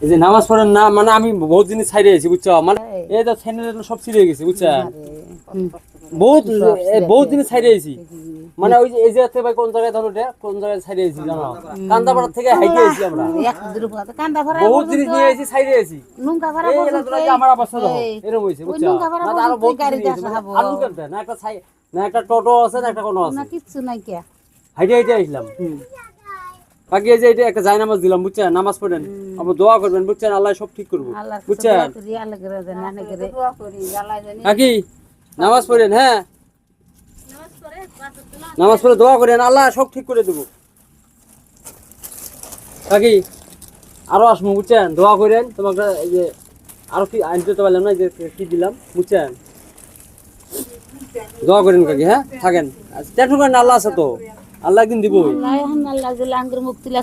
এই যে নামাজ পড়েন না মানে আমি বহুত জিনিস ছাইড়ে আছি বুঝছো মানে এই তো চ্যানেল সব ছিঁড়ে গেছে বুঝছেন বহুত বহুত জিনিস ছাইড়ে আছি মানে ওই যে এই যে ভাই কোন জায়গায় ধরো কোন জায়গায় ছাইড়ে আছি জানো কান্দাপাড়া থেকে হাইটে আছি আমরা বহুত জিনিস নিয়ে আছি ছাইড়ে আছি এই এলাকাটা আমার অবস্থা দেখো এরকম হইছে বুঝছো না আরো বহুত গাড়ি আছে আর লুকেন না একটা না একটা টোটো আছে না একটা কোনো আছে না কিচ্ছু নাই কে হাইটে হাইটে আসলাম বাকি এই যে এটা একটা জায়নামাজ দিলাম বুঝছেন নামাজ পড়েন আপনি দোয়া করবেন বুঝছেন আল্লাহ সব ঠিক করবো বুঝছেন কাকি নামাজ পড়েন হ্যাঁ নামাজ পড়ে দোয়া করেন আল্লাহ সব ঠিক করে দেবো কাকি আরো আসবো বুঝছেন দোয়া করেন তোমাকে এই যে আরো কি আনতে তো পারলাম না যে কি দিলাম বুঝছেন দোয়া করেন কাকি হ্যাঁ থাকেন টেনশন করেন আল্লাহ আছে তো আল্লাহ একদিন দিবই আল্লাহ আল্লাহ মুক্তি লা